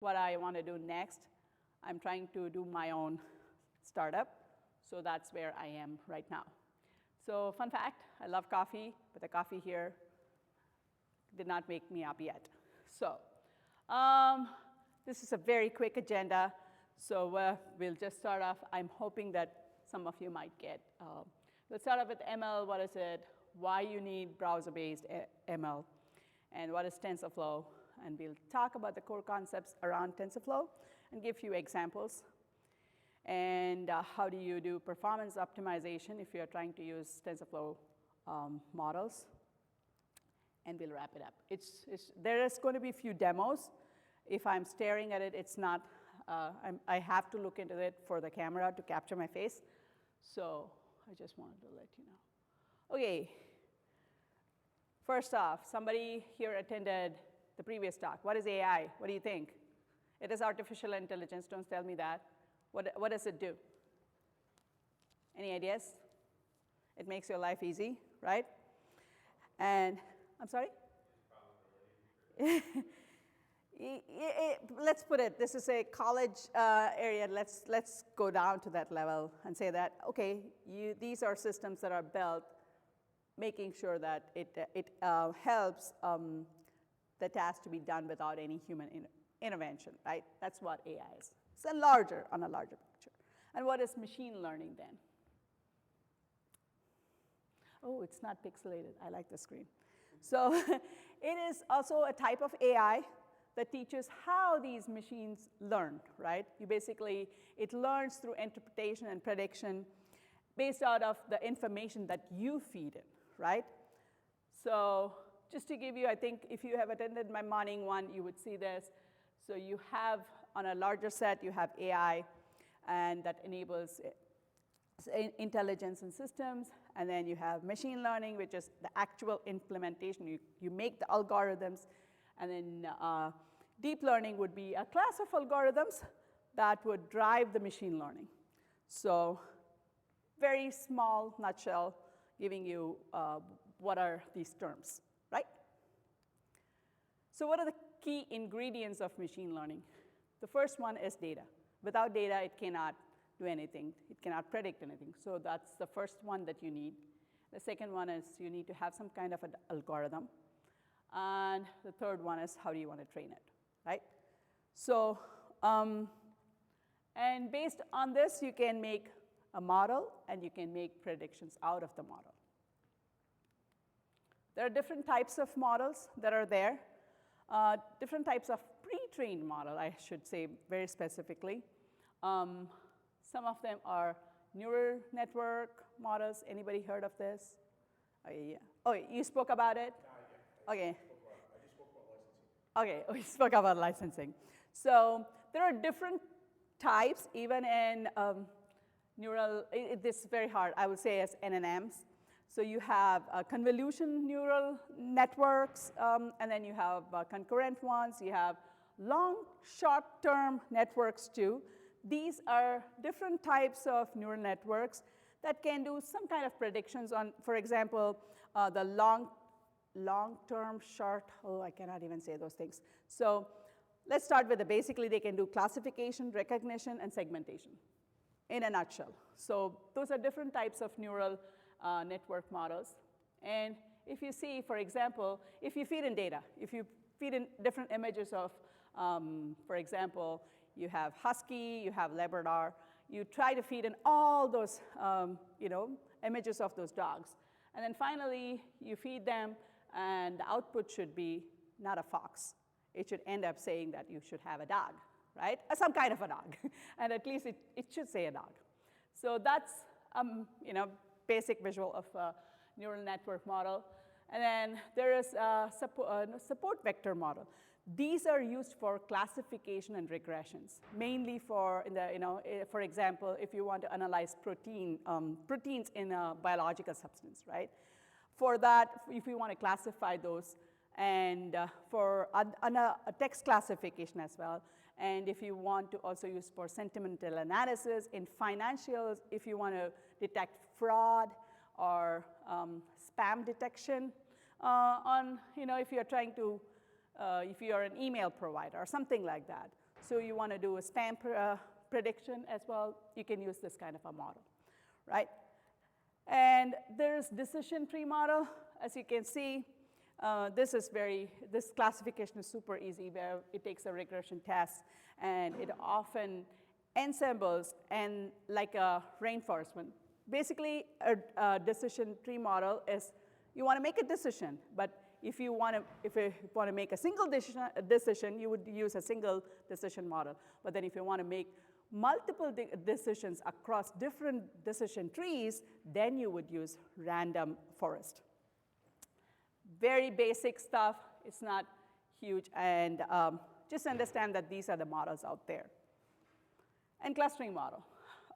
what I want to do next. I'm trying to do my own startup, so that's where I am right now. So fun fact, I love coffee, but the coffee here did not make me up yet. So this is a very quick agenda, so we'll just start off. I'm hoping that some of you might get. Let's start off with ML. What is it? Why you need browser-based ML? And what is TensorFlow? And we'll talk about the core concepts around TensorFlow and give you examples. And how do you do performance optimization if you're trying to use TensorFlow models? And we'll wrap it up. There is going to be a few demos. If I'm staring at it, it's not, I have to look into it for the camera to capture my face. So I just wanted to let you know. OK, first off, somebody here attended the previous talk. What is AI? What do you think? It is artificial intelligence. Don't tell me that. What does it do? Any ideas? It makes your life easy, right? And I'm sorry? Let's put it, this is a college area. Let's go down to that level and say that, OK, these are systems that are built making sure that it helps the task to be done without any human intervention, right? That's what AI is. It's on a larger picture. And what is machine learning then? Oh, it's not pixelated. I like the screen. So it is also a type of AI that teaches how these machines learn, right? It learns through interpretation and prediction based out of the information that you feed it, right? So just to give you, I think if you have attended my morning one, you would see this. So you have, on a larger set, you have AI, and that enables intelligence in systems. And then you have machine learning, which is the actual implementation. You make the algorithms. And then deep learning would be a class of algorithms that would drive the machine learning. So very small nutshell, giving you what are these terms, right? So what are the key ingredients of machine learning? The first one is data. Without data, it cannot do anything. It cannot predict anything. So that's the first one that you need. The second one is you need to have some kind of an algorithm. And the third one is how do you want to train it, right? So, and based on this, you can make a model, and you can make predictions out of the model. There are different types of models that are there. Different types of pre-trained model, I should say very specifically. Some of them are neural network models. Anybody heard of this? Oh, yeah. Oh, you spoke about it? OK. I just spoke about licensing. OK, we spoke about licensing. So there are different types, even in neural. This is very hard, I would say, as NNMs. So you have convolution neural networks, and then you have concurrent ones. You have long, short-term networks, too. These are different types of neural networks that can do some kind of predictions on, for example, the long-term, short, oh, I cannot even say those things. So let's start with basically they can do classification, recognition, and segmentation in a nutshell. So those are different types of neural network models. And if you see, for example, if you feed in data, if you feed in different images of, for example, you have husky, you have Labrador, you try to feed in all those images of those dogs. And then finally, you feed them, and the output should be not a fox. It should end up saying that you should have a dog, right? Some kind of a dog. And at least it should say a dog. So that's basic visual of a neural network model. And then there is a support vector model. These are used for classification and regressions, mainly for, for example, if you want to analyze proteins in a biological substance, right? For that, if you want to classify those, and for a text classification as well, and if you want to also use for sentimental analysis in financials, if you want to detect fraud or spam detection if you're trying to, if you're an email provider or something like that. So you want to do a spam prediction as well, you can use this kind of a model, right? And there's decision tree model. As you can see, this classification is super easy, where it takes a regression test, and it often ensembles and like a reinforcement. Basically, a decision tree model is you want to make a decision, but if you want to make a single decision, you would use a single decision model. But then if you want to make multiple decisions across different decision trees, then you would use random forest. Very basic stuff. It's not huge. And just understand that these are the models out there. And clustering model,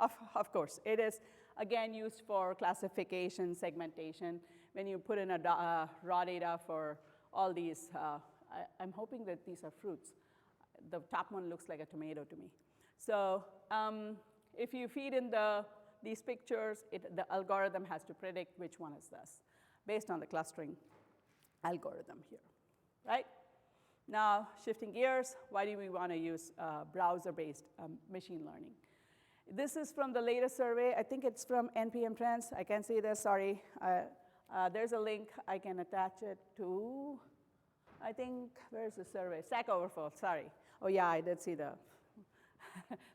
of course. It is, again, used for classification, segmentation. When you put in a raw data for all these, I'm hoping that these are fruits. The top one looks like a tomato to me. So if you feed in these pictures, the algorithm has to predict which one is this, based on the clustering algorithm here, right? Now, shifting gears, why do we want to use browser-based machine learning? This is from the latest survey. I think it's from NPM Trends. I can't see this, sorry. There's a link. I can attach it to, I think, where's the survey? Stack Overflow, sorry. Oh, yeah, I did see the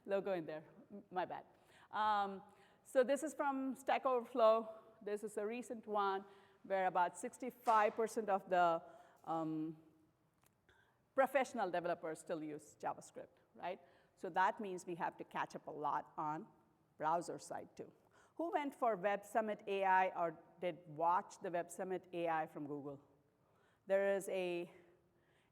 logo in there. My bad. So this is from Stack Overflow. This is a recent one where about 65% of the professional developers still use JavaScript, right? So that means we have to catch up a lot on browser side too. Who went for Web Summit AI or did watch the Web Summit AI from Google? There is a,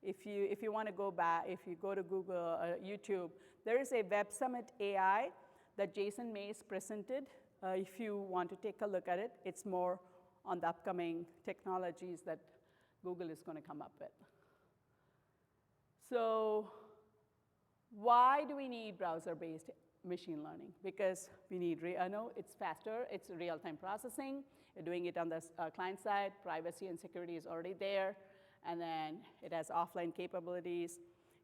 if you want to go back, if you go to Google, YouTube, there is a Web Summit AI that Jason Mays presented. If you want to take a look at it, it's more on the upcoming technologies that Google is going to come up with. So why do we need browser-based machine learning? Because we need, I know it's faster, it's real-time processing, you're doing it on the client side, privacy and security is already there, and then it has offline capabilities,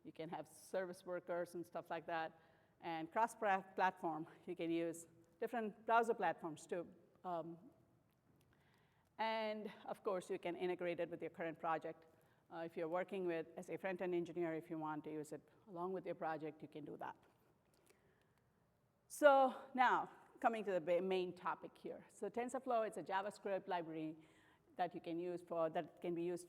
you can have service workers and stuff like that, and cross-platform, you can use different browser platforms too. And of course, you can integrate it with your current project. If you're working with, as a front-end engineer, if you want to use it along with your project, you can do that. So now, coming to the main topic here. So TensorFlow, it's a JavaScript library that you can use that can be used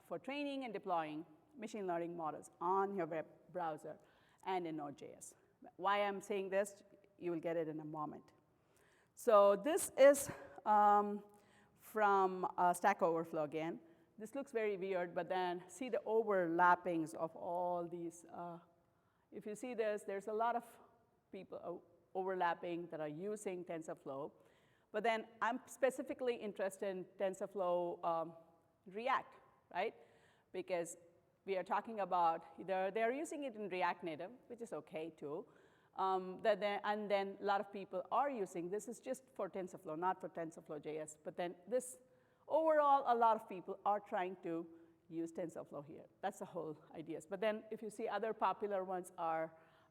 for training and deploying machine learning models on your web browser and in Node.js. Why I'm saying this, you will get it in a moment. So this is from Stack Overflow again. This looks very weird, but then see the overlappings of all these. If you see this, there's a lot of people overlapping that are using TensorFlow. But then I'm specifically interested in TensorFlow React, right? Because we are talking about, they're using it in React Native, which is OK too. And then a lot of people are using, this is just for TensorFlow, not for TensorFlow.js. But then this, overall, a lot of people are trying to use TensorFlow here. That's the whole idea. But then if you see other popular ones are,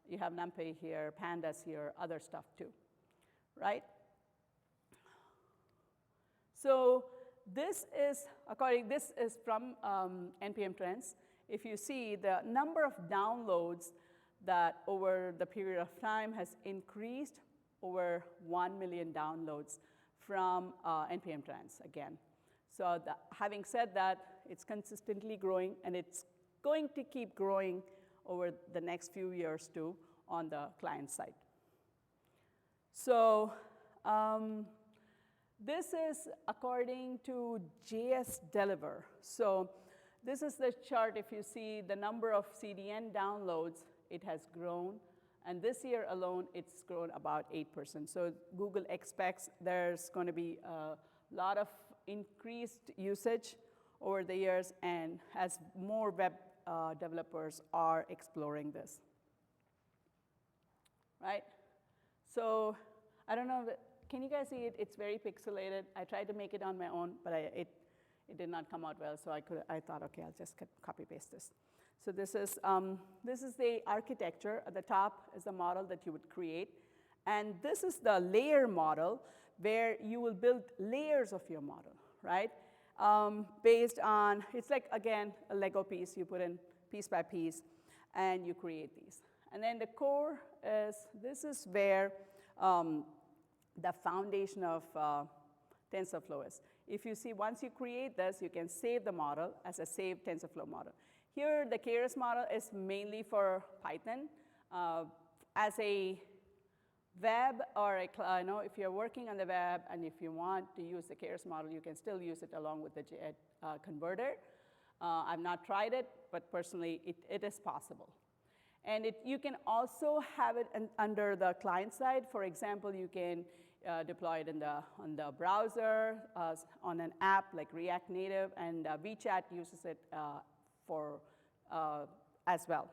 you have NumPy here, Pandas here, other stuff too, right? So this is from NPM Trends. If you see the number of downloads that over the period of time has increased over 1 million downloads from NPM Trends again. So having said that, it's consistently growing, and it's going to keep growing over the next few years too on the client side. So this is according to JS Deliver. So this is the chart. If you see the number of CDN downloads, it has grown. And this year alone, it's grown about 8%. So Google expects there's going to be a lot of increased usage over the years, and as more web developers are exploring this, right? So I don't know, can you guys see it? It's very pixelated. I tried to make it on my own, but it did not come out well, so I thought, okay, I'll just copy paste this. So this is the architecture. At the top is the model that you would create. And this is the layer model where you will build layers of your model, right? Based on, it's like, again, a Lego piece. You put in piece by piece, and you create these. And then the core is, this is where the foundation of TensorFlow is. If you see, once you create this, you can save the model as a saved TensorFlow model. Here, the Keras model is mainly for Python. As a web or if you're working on the web and if you want to use the Keras model, you can still use it along with the converter. I've not tried it, but personally, it is possible. And you can also have it under the client side. For example, you can deploy it on the browser, on an app like React Native, and WeChat uses it as well.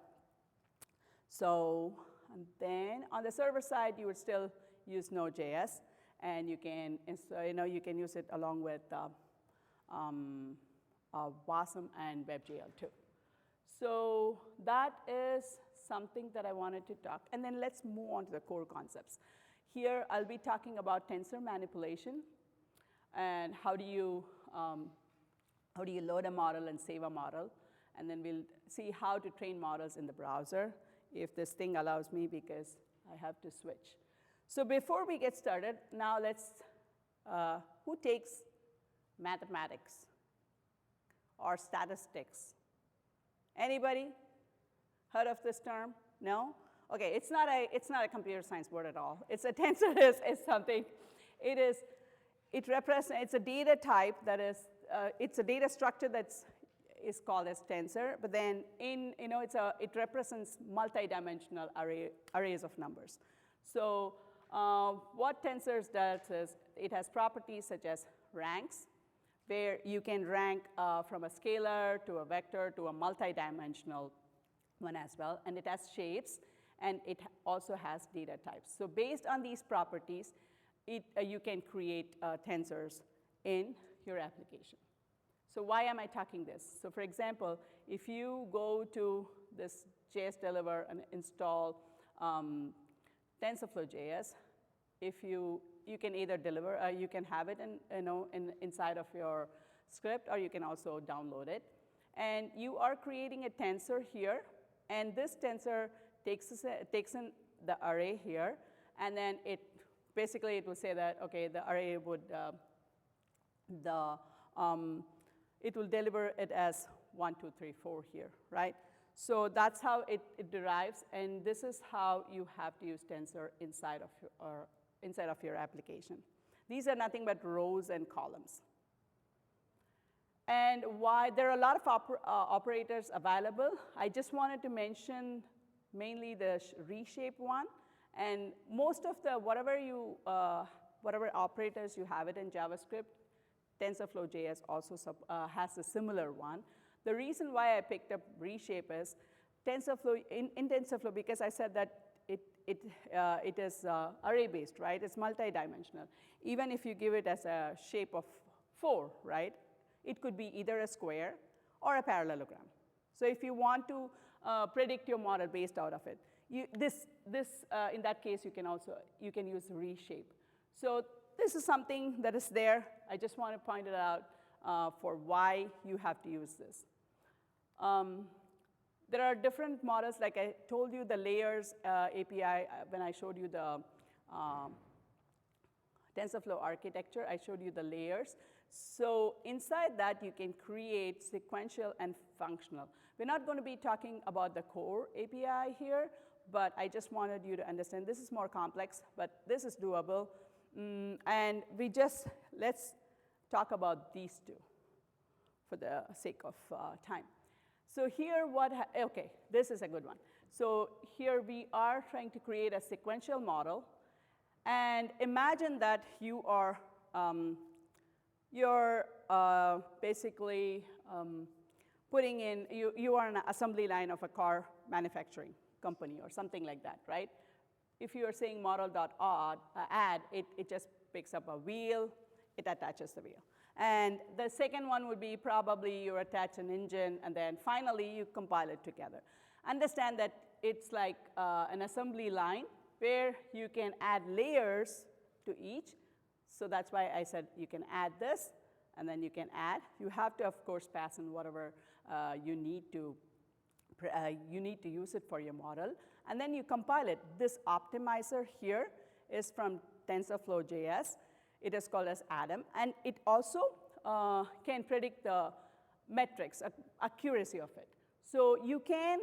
So, and then on the server side, you would still use Node.js, and you can use it along with WASM and WebGL too. So that is something that I wanted to talk. And then let's move on to the core concepts. Here, I'll be talking about tensor manipulation and how do you load a model and save a model. And then we'll see how to train models in the browser, if this thing allows me, because I have to switch. So before we get started, now let's, who takes mathematics or statistics? Anybody heard of this term? No? Okay, it's not a computer science word at all. It's a tensor is something. It represents, it's a data type that is, it's a data structure is called as tensor, but then it represents multidimensional arrays of numbers. So what tensors does is it has properties such as ranks, where you can rank from a scalar to a vector to a multidimensional one as well, and it has shapes, and it also has data types. So based on these properties, you can create tensors in your application. So why am I talking this? So for example, if you go to this JS Deliver and install TensorFlow.js, if you can either deliver, you can have it inside of your script, or you can also download it. And you are creating a tensor here, and this tensor takes in the array here, and then it will say that, okay, the array would, it will deliver it as 1, 2, 3, 4 here, right? So that's how it derives, and this is how you have to use tensor inside of your application. These are nothing but rows and columns. And why there are a lot of operators available. I just wanted to mention mainly the reshape one, and most of the whatever operators you have it in JavaScript, TensorFlow.js also has a similar one. The reason why I picked up reshape is TensorFlow, in TensorFlow, because I said that it is array-based, right? It's multidimensional. Even if you give it as a shape of 4, right? It could be either a square or a parallelogram. So if you want to predict your model based out of it, in that case, you can use reshape. So this is something that is there. I just want to point it out for why you have to use this. There are different models, like I told you, the layers API, when I showed you the TensorFlow architecture, I showed you the layers. So inside that, you can create sequential and functional. We're not going to be talking about the core API here, but I just wanted you to understand this is more complex, but this is doable. And let's talk about these two for the sake of time. So here, okay, this is a good one. So here we are trying to create a sequential model. And imagine that you are basically putting in, you are an assembly line of a car manufacturing company or something like that, right? If you are saying model.add, it just picks up a wheel, it attaches the wheel. And the second one would be probably you attach an engine, and then finally you compile it together. Understand that it's like an assembly line where you can add layers to each. So that's why I said you can add this, and then you can add. You have to, of course, pass in whatever you need to use it for your model. And then you compile it. This optimizer here is from TensorFlow.js. It is called as Adam, and it also can predict the metrics, accuracy of it. So you can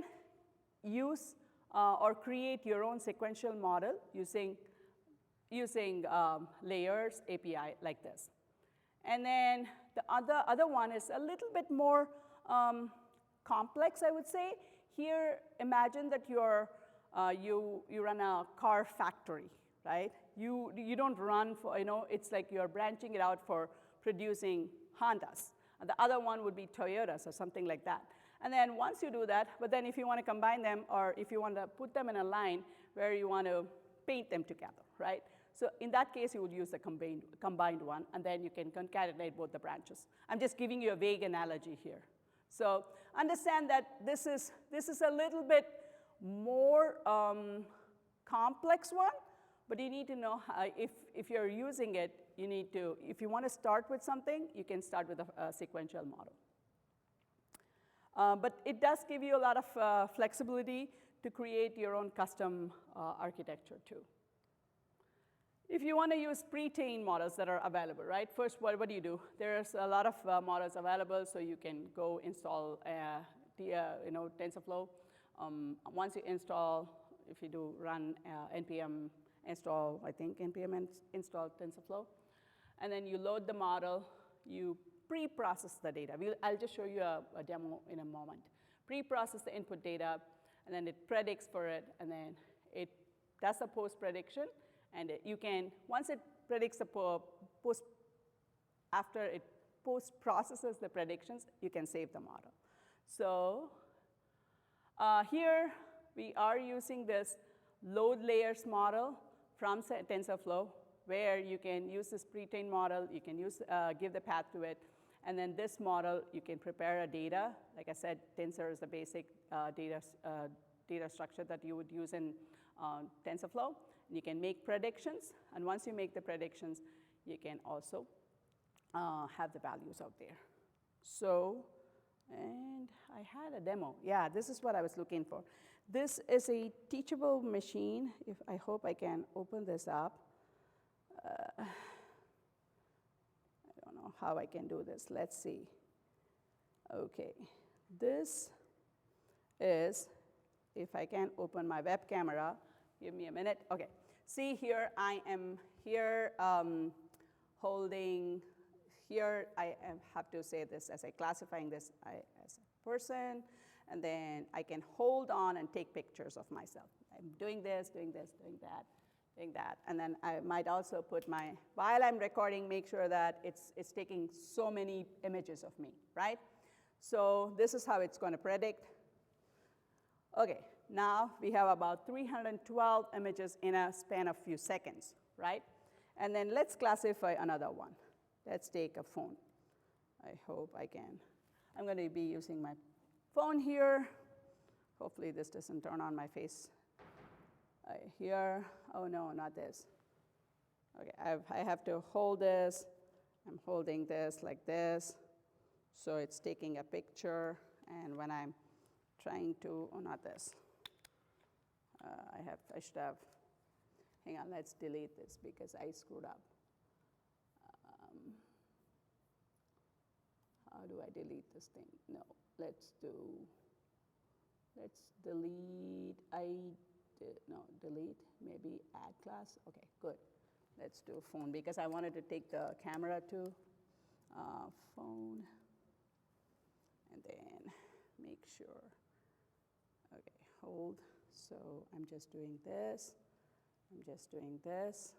use or create your own sequential model using layers API like this. And then the other one is a little bit more complex, I would say. Here, imagine that you run a car factory, right? You don't run for, it's like you're branching it out for producing Hondas. And the other one would be Toyotas or something like that. And then once you do that, but then if you want to combine them, or if you want to put them in a line where you want to paint them together, right? So in that case, you would use the combined one, and then you can concatenate both the branches. I'm just giving you a vague analogy here. So understand that this is a little bit more complex one, but you need to know how, if you're using it, you need to, if you want to start with something, you can start with a sequential model. But it does give you a lot of flexibility to create your own custom architecture too. If you want to use pre-trained models that are available, right? First, what do you do? There's a lot of models available, so you can go install TensorFlow. Once you install, if you do run npm install, I think npm install TensorFlow, and then you load the model, you pre-process the data. I'll just show you a demo in a moment. Pre-process the input data, and then it predicts for it, and then it does a post-prediction. And you can, once it predicts after it post-processes the predictions, you can save the model. So here we are using this load layers model from TensorFlow, where you can use this pre-trained model, you can give the path to it, and then this model, you can prepare a data. Like I said, Tensor is the basic data structure that you would use in TensorFlow. You can make predictions, and once you make the predictions, you can also have the values out there. So, and I had a demo. Yeah, this is what I was looking for. This is a teachable machine. I hope I can open this up. I don't know how I can do this. Let's see. Okay, this is, if I can open my web camera, give me a minute. Okay, see here, I am here holding, here I have to say this as classifying this as a person, and then I can hold on and take pictures of myself. I'm doing this, doing this, doing that, doing that. And then I might also put while I'm recording, make sure that it's taking so many images of me, right? So this is how it's going to predict. Okay, now we have about 312 images in a span of few seconds, right? And then let's classify another one. Let's take a phone. I hope I can. I'm going to be using my phone here. Hopefully this doesn't turn on my face. Here, oh no, not this. Okay, I have to hold this. I'm holding this like this. So it's taking a picture, and when I'm trying to, oh, not this. I should have, hang on, let's delete this because I screwed up. How do I delete this thing? No, let's delete, delete, maybe add class. Okay, good. Let's do phone because I wanted to take the camera to phone, and then make sure. Okay, hold. So I'm just doing this. I'm just doing this.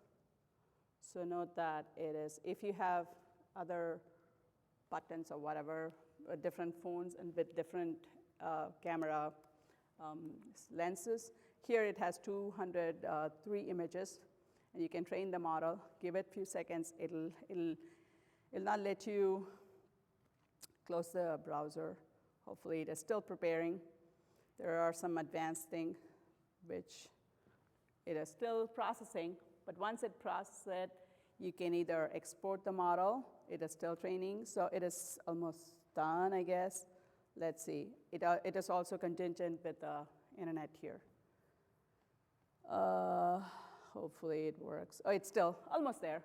So note that it is, if you have other buttons or whatever, different phones and with different camera lenses, here it has 203 images, and you can train the model. Give it a few seconds. It'll It'll not let you close the browser. Hopefully, it is still preparing. There are some advanced things which it is still processing, but once it processes it, you can either export the model. It is still training, so it is almost done, I guess. Let's see. It is also contingent with the internet here. Hopefully it works. Oh, it's still almost there.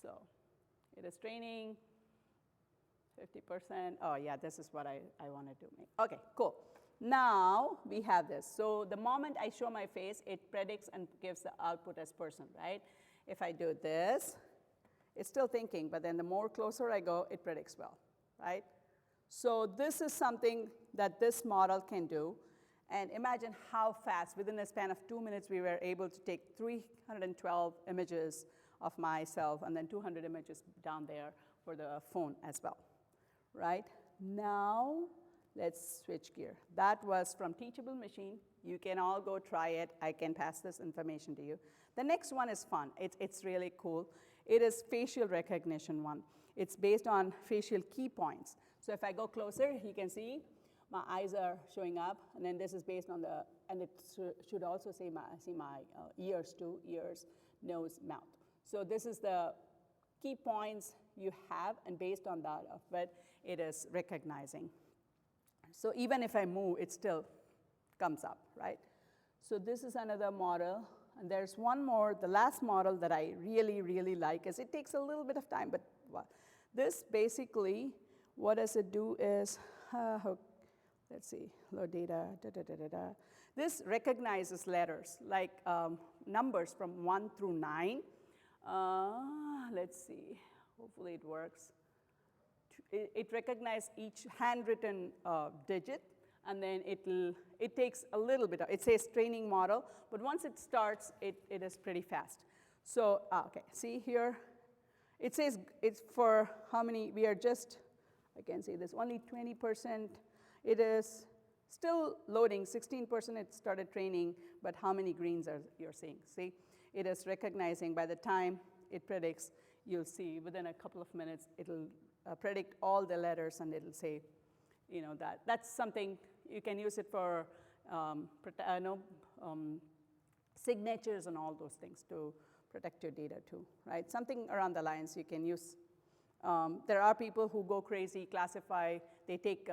So it is training, 50%. Oh, yeah, this is what I wanted to make. OK, cool. Now we have this. So the moment I show my face, it predicts and gives the output as person, right? If I do this, it's still thinking, but then the more closer I go, it predicts well, right? So this is something that this model can do. And imagine how fast, within a span of 2 minutes, we were able to take 312 images of myself and then 200 images down there for the phone as well, right? Now, let's switch gear. That was from Teachable Machine. You can all go try it. I can pass this information to you. The next one is fun. It's really cool. It is facial recognition one. It's based on facial key points. So if I go closer, you can see my eyes are showing up. And then this is based on the, and it should also see my ears too, ears, nose, mouth. So this is the key points you have, and based on that of it is recognizing. So even if I move, it still comes up, right? So this is another model. And there's one more, the last model that I really, really like, is it takes a little bit of time, but this basically, what does it do is, let's see, load data, This recognizes letters, like numbers from 1 through 9. Let's see, hopefully it works. It recognizes each handwritten digit, and then it takes a little bit. It says training model, but once it starts, it is pretty fast. So, OK, see here, it says it's for how many, we are just, I can see this, only 20%. It is still loading, 16% it started training, but how many greens are you're seeing? See, it is recognizing by the time it predicts, you'll see within a couple of minutes, it'll predict all the letters, and it'll say, you know, that's something you can use it for signatures and all those things to protect your data too, right? Something around the lines you can use. There are people who go crazy, classify, they take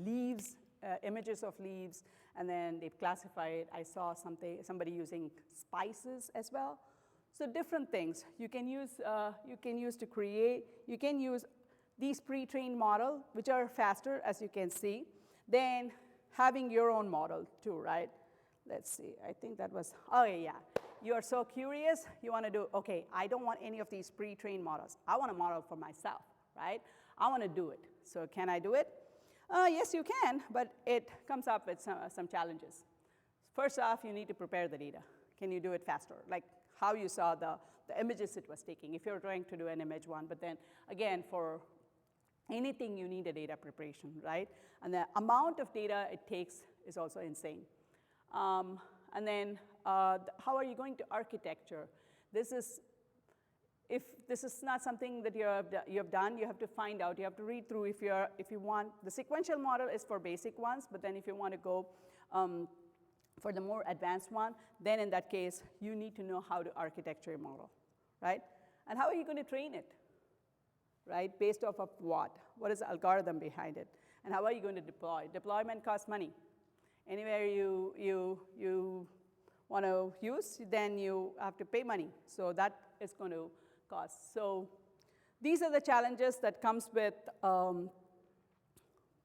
leaves, images of leaves, and then they classify it. I saw somebody using spices as well. So different things you can use to create. You can use these pre-trained models, which are faster, as you can see, than having your own model too, right? Let's see. I think that was, oh, yeah. You are so curious. You want to do, OK, I don't want any of these pre-trained models. I want a model for myself, right? I want to do it. So can I do it? Yes, you can, but it comes up with some challenges. First off, you need to prepare the data. Can you do it faster? Like how you saw the images it was taking, if you're trying to do an image one. But then, again, for anything, you need a data preparation, right? And the amount of data it takes is also insane. And then how are you going to architecture? If this is not something that you have done, you have to find out. You have to read through if you want. The sequential model is for basic ones, but then if you want to go for the more advanced one, then in that case, you need to know how to architecture a model, right? And how are you going to train it, right? Based off of what? What is the algorithm behind it? And how are you going to deploy? Deployment costs money. Anywhere you want to use, then you have to pay money. So that is going to cost. So these are the challenges that comes with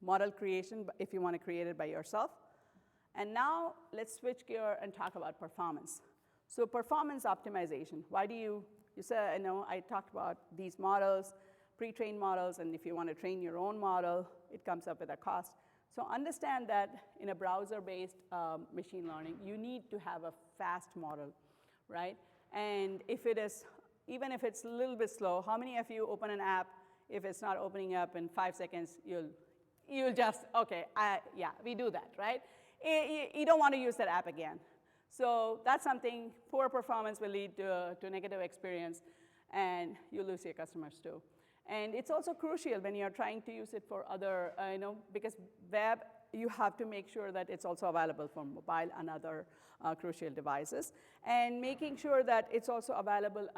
model creation if you want to create it by yourself. And now let's switch gear and talk about performance. So performance optimization. Why do you said, I talked about these models, pre-trained models, and if you want to train your own model, it comes up with a cost. So understand that in a browser-based machine learning, you need to have a fast model, right? And even if it's a little bit slow, how many of you open an app, if it's not opening up in 5 seconds, you'll just, OK, yeah, we do that, right? You don't want to use that app again. So that's something, poor performance will lead to a negative experience, and you lose your customers too. And it's also crucial when you're trying to use it for other, because web, you have to make sure that it's also available for mobile and other crucial devices. And making sure that it's also available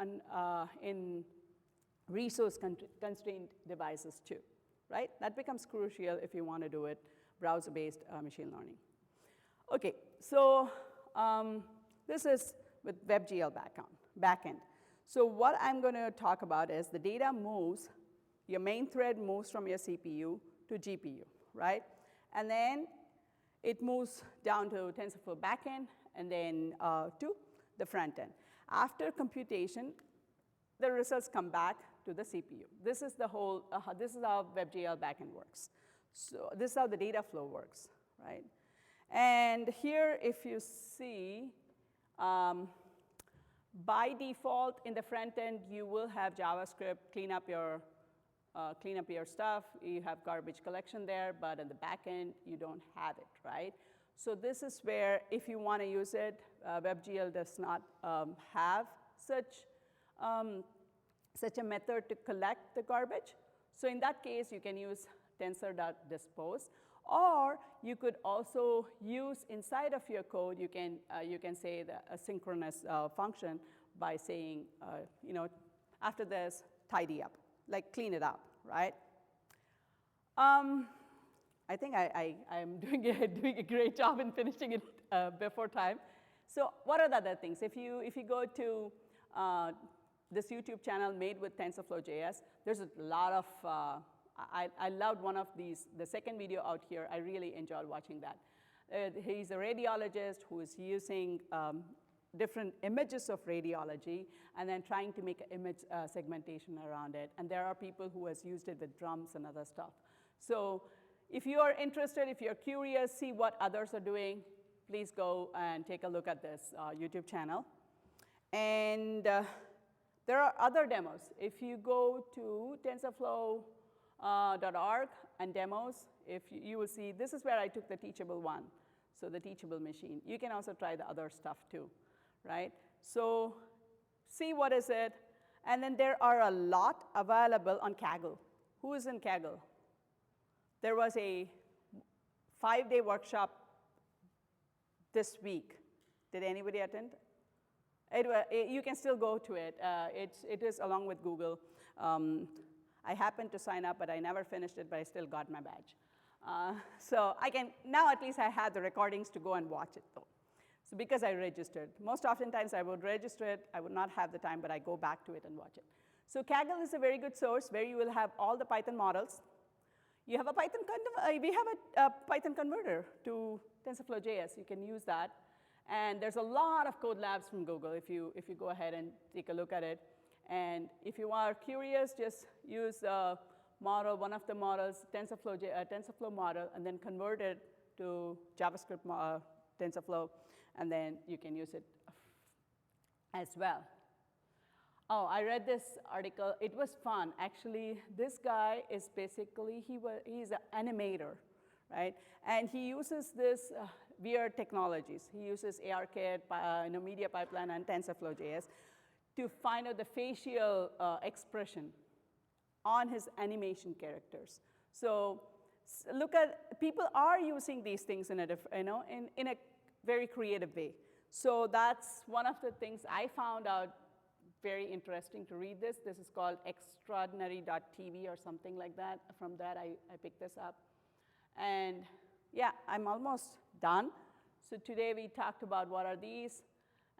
in resource-constrained devices too, right? That becomes crucial if you want to do it browser-based machine learning. Okay, so this is with WebGL backend. So what I'm going to talk about is the data moves, your main thread moves from your CPU to GPU, right? And then it moves down to TensorFlow backend and then to the front end. After computation, the results come back to the CPU. This is the whole, this is how WebGL backend works. So this is how the data flow works, right? And here, if you see, by default, in the front end, you will have JavaScript clean up your stuff. You have garbage collection there, but in the back end, you don't have it, right? So this is where, if you want to use it, WebGL does not have such a method to collect the garbage. So in that case, you can use tensor.dispose. Or you could also use inside of your code, you can say the asynchronous function by saying, after this, tidy up, like clean it up, right? I think I'm doing a great job in finishing it before time. So what are the other things? If you go to this YouTube channel made with TensorFlow.js, there's a lot of I loved one of these, the second video out here. I really enjoyed watching that. He's a radiologist who is using different images of radiology and then trying to make an image segmentation around it. And there are people who has used it with drums and other stuff. So if you are interested, if you're curious, see what others are doing, please go and take a look at this YouTube channel. And there are other demos. If you go to TensorFlow.org and demos, if you will see, this is where I took the teachable one, so the teachable machine. You can also try the other stuff too, right? So see what is it, and then there are a lot available on Kaggle. Who is in Kaggle? There was a 5-day workshop this week. Did anybody attend? You can still go to it. It is along with Google. I happened to sign up, but I never finished it, but I still got my badge. So I can, now at least I have the recordings to go and watch it though. So because I registered. Most oftentimes I would register it, I would not have the time, but I go back to it and watch it. So Kaggle is a very good source where you will have all the Python models. You have a Python, we have a Python converter to TensorFlow.js. You can use that. And there's a lot of code labs from Google if you go ahead and take a look at it. And if you are curious, just use model, one of the models, TensorFlow model, and then convert it to JavaScript TensorFlow, and then you can use it as well. Oh, I read this article. It was fun. Actually, this guy is basically, he's an animator, right? And he uses this weird technologies. He uses ARKit, media pipeline, and TensorFlow.js to find out the facial expression on his animation characters. So look at, people are using these things in a very creative way. So that's one of the things I found out very interesting to read this. This is called extraordinary.tv or something like that. From that, I picked this up. And yeah, I'm almost done. So today we talked about what are these,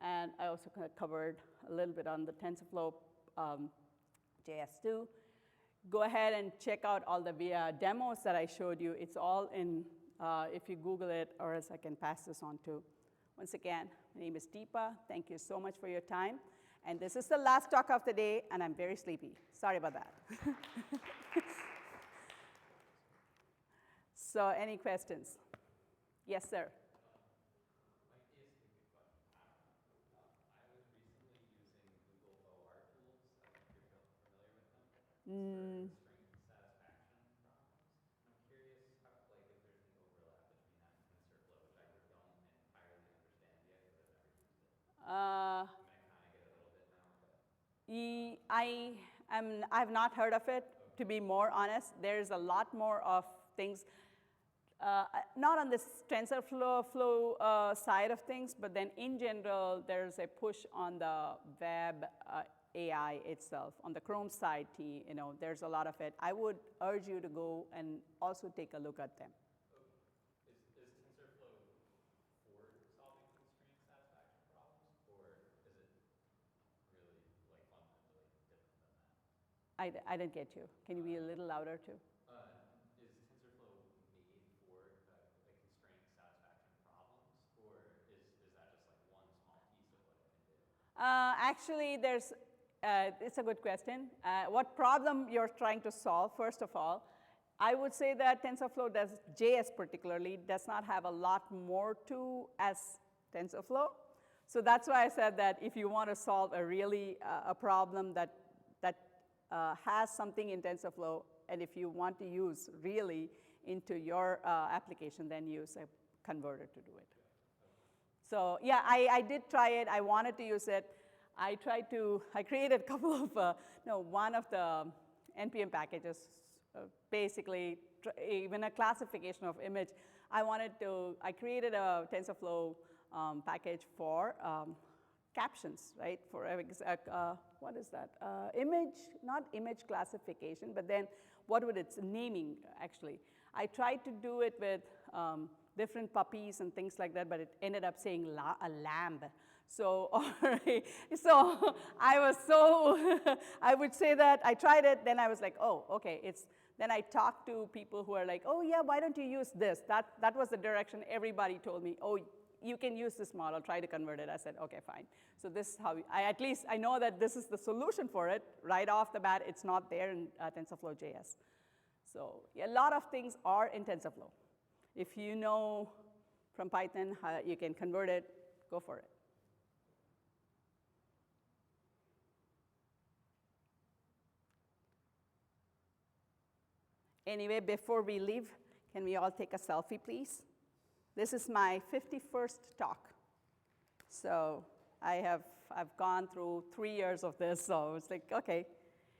and I also kind of covered a little bit on the TensorFlow JS too. Go ahead and check out all the demos that I showed you. It's all in, if you Google it, or else I can pass this on too. Once again, my name is Deepa. Thank you so much for your time. And this is the last talk of the day, and I'm very sleepy. Sorry about that. So any questions? Yes, sir. String satisfaction problems. I'm curious how, if there's any overlap between that and TensorFlow, which I don't entirely understand yet because I've never used it. I mean, I kind of get it a little bit now, but. I've not heard of it, to be more honest, there's a lot more of things, not on this TensorFlow side of things, but then in general, there's a push on the web AI itself. On the Chrome side, there's a lot of it. I would urge you to go and also take a look at them. Is TensorFlow for solving constraint satisfaction problems, or is it really like fundamentally different than that? I didn't get you. Can you be a little louder too? Is TensorFlow made for constraint satisfaction problems, or is that just like one small piece of what it can do? Actually, it's a good question. What problem you're trying to solve, first of all, I would say that TensorFlow.js particularly does not have a lot more to as TensorFlow. So that's why I said that if you want to solve a problem that has something in TensorFlow, and if you want to use really into your application, then use a converter to do it. So yeah, I did try it. I wanted to use it. I created a couple of, one of the NPM packages, basically even a classification of image. I created a TensorFlow package for captions, right? For, what is that? Not image classification, but then what would its naming, actually. I tried to do it with different puppies and things like that, but it ended up saying a lamb. So, I would say that I tried it, then I was like, oh, okay. Then I talked to people who are like, oh yeah, why don't you use this? That was the direction everybody told me, oh, you can use this model, try to convert it. I said, okay, fine. So this is how, at least I know that this is the solution for it. Right off the bat, it's not there in TensorFlow.js. So yeah, a lot of things are in TensorFlow. If you know from Python how you can convert it, go for it. Anyway, before we leave, can we all take a selfie, please? This is my 51st talk. So I've gone through 3 years of this, so it's like, okay,